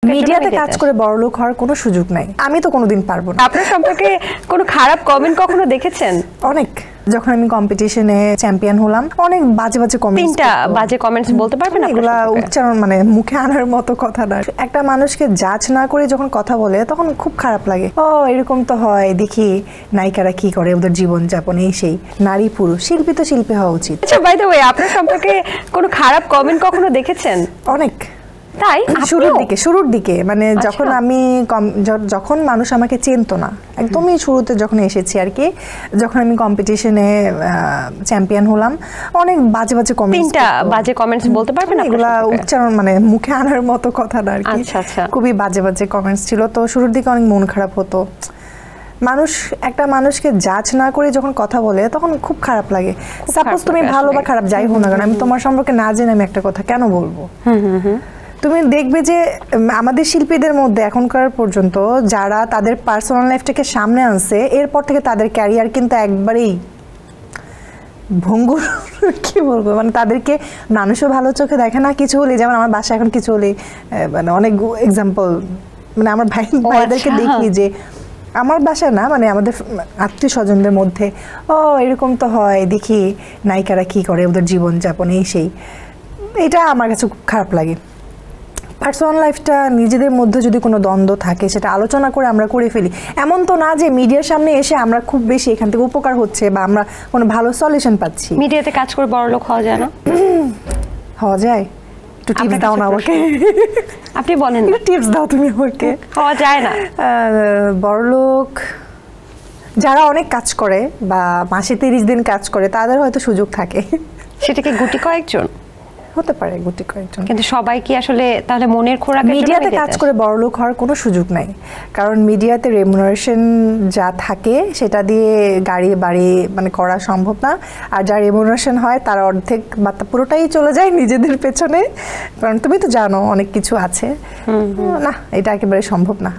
মিডিয়াতে কাজ করে বড়লোক হওয়ার কোনো সুযোগ নাই, আমি তো কোনোদিন পারবো না। আপনার সম্পর্কে কোনো খারাপ কমেন্ট কখনো দেখেছেন? অনেক। যখন আমি কম্পিটিশনে চ্যাম্পিয়ন হলাম, অনেক বাজে বাজে কমেন্টস। তিনটা বাজে কমেন্টস বলতে পারবেন? এগুলা উচ্চারণ মানে মুখে আনার মতো কথা না। একটা মানুষকে জাজ না করে যখন কথা বলে তখন খুব খারাপ লাগে। ও এরকম তো হয়, দেখি নায়িকারা কি করে, ওদের জীবন যাপন এই সেই। নারী পুরুষ, শিল্পী তো শিল্পী হওয়া উচিত। আচ্ছা, বাই দ্য ওয়ে, আপনার সম্পর্কে কোনো খারাপ কমেন্ট কখনো দেখেছেন? অনেক। তাই? শুরুর দিকে মানে যখন আমি যখন মানুষ আমাকে চিনতো না, একদমই শুরুতে যখন এসেছি আর কি, যখন আমি কম্পিটিশনে চ্যাম্পিয়ন হলাম, অনেক বাজে বাজে কমেন্টস। তিনটা বাজে কমেন্টস বলতে পারবেন? এগুলা উচ্চারণ মানে মুখে আনার মতো কথা না আর কি। আচ্ছা, খুবই বাজে বাজে কমেন্টস ছিল, তো শুরুর দিকে অনেক মন খারাপ হতো। একটা মানুষকে জাজ না করে যখন কথা বলে তখন খুব খারাপ লাগে। সাপোজ তুমি ভালো বা খারাপ যাই হোক না কেন, আমি তোমার সম্পর্কে না জেনে আমি একটা কথা কেন বলবো? তুমি দেখবে যে আমাদের শিল্পীদের মধ্যে এখনকার পর্যন্ত যারা তাদের পার্সোনাল লাইফটাকে সামনে আনছে, এরপর থেকে তাদের ক্যারিয়ার কিন্তু একবারেই ভঙ্গুর। কি বলবো, মানে তাদেরকে মানুষও ভালো চোখে দেখে না। কিছু হলে, যেমন আমার বাসায় এখন কিছু হলে, মানে অনেক এক্সাম্পল, মানে আমার ভাইদেরকে দেখি যে আমার বাসা না, মানে আমাদের আত্মীয় স্বজনদের মধ্যে, ও এরকম তো হয়, দেখি নায়িকারা কি করে, ওদের জীবন যাপন এই সেই। এটা আমার কাছে খুব খারাপ লাগে। পার্সোনাল লাইফটা নিজেদের মধ্যে যদি কোনো দ্বন্দ্ব থাকে সেটা আলোচনা করে আমরা করে ফেলি। এমন তো না যে মিডিয়ার সামনে এসে আমরা খুব বেশি এখান থেকে উপকার হচ্ছে বা আমরা কোনো ভালো সলিউশন পাচ্ছি। মিডিয়াতে কাজ করে বড়লোক হওয়া যায় না? হওয়া যায়। একটু টিপস দাও না আমাকে। আপনি বলেন, একটু টিপস দাও তুমি আমাকে। হওয়া যায় না বড়লোক যারা অনেক কাজ করে বা মাসে 30 দিন কাজ করে, তাদের হয়তো সুযোগ থাকে। সেটা কি গুটি কয়েকজন? হতে পারে গুটি কয়েকজন, কিন্তু সবাই কি আসলে তাহলে মনের খোরাক? মিডিয়াতে কাজ করে বড়লোক হওয়ার কোনো সুযোগ নাই, কারণ মিডিয়াতে রেমুনারেশন যা থাকে সেটা দিয়ে গাড়ি বাড়ি মানে করা সম্ভব না। আর যা রেমুনারেশন হয় তার অর্ধেক বা পুরোটাই চলে যায় নিজেদের পেছনে, কারণ তুমি তো জানো অনেক কিছু আছে। না, এটা একেবারে সম্ভব না।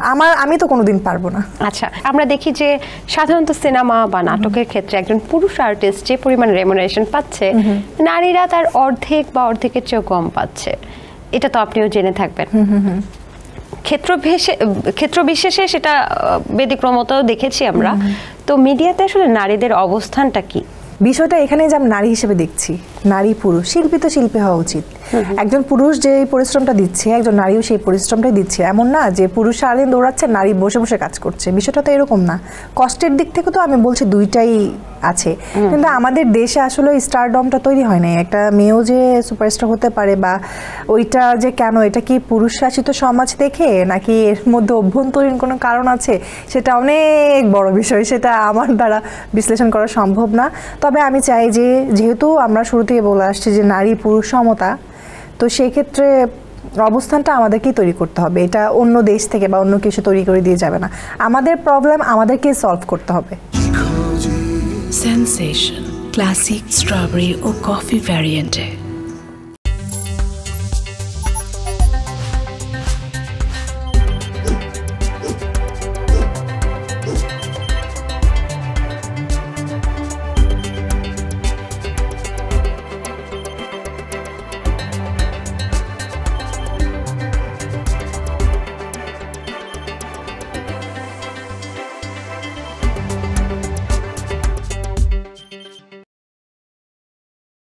আমি তো কোনোদিন পারবো না। আচ্ছা, আমরা দেখি যে সাধারণত সিনেমা বা নাটকের ক্ষেত্রে একজন পুরুষ আর্টিস্ট যে পরিমাণ রেমুনারেশন পাচ্ছে, নারীরা তার অর্ধেক বা অর্ধেকের চেয়েও কম পাচ্ছে। এটা তো আপনিও জেনে থাকবেন। ক্ষেত্র বিশেষে সেটা ব্যতিক্রমত দেখেছি আমরা। তো মিডিয়াতে আসলে নারীদের অবস্থানটা কি? বিষয়টা এখানে যে আমি নারী হিসেবে দেখছি, নারী পুরুষ, শিল্পী তো শিল্পী হওয়া উচিত। একজন পুরুষ যে পরিশ্রমটা দিচ্ছে, একজন নারীও সেই পরিশ্রমটাই দিচ্ছে। এমন না যে পুরুষ সারাদিন দৌড়াচ্ছে, নারী বসে বসে কাজ করছে। বিষয়টা তো এরকম না। কষ্টের দিক থেকে তো আমি বলছি দুইটাই আছে, কিন্তু আমাদের দেশে আসলে স্টারডমটা তৈরি হয় নাই। একটা মেয়েও যে সুপারস্টার হতে পারে বা ওইটা যে কেন, এটা কি পুরুষ শাসিত সমাজ দেখে নাকি এর মধ্যে অভ্যন্তরীণ কোনো কারণ আছে, সেটা অনেক বড় বিষয়, সেটা আমার দ্বারা বিশ্লেষণ করা সম্ভব না। তবে আমি চাই যে যেহেতু আমরা শুরু থেকে বলে আসছি যে নারী পুরুষ সমতা, তো সেক্ষেত্রে অবস্থানটা আমাদেরকেই তৈরি করতে হবে। এটা অন্য দেশ থেকে বা অন্য কিছু তৈরি করে দিয়ে যাবে না। আমাদের প্রবলেম আমাদেরকেই সলভ করতে হবে। সেন্সেশন ক্লাসিক স্ট্রবেরি ও কফি ভ্যারিয়েন্টে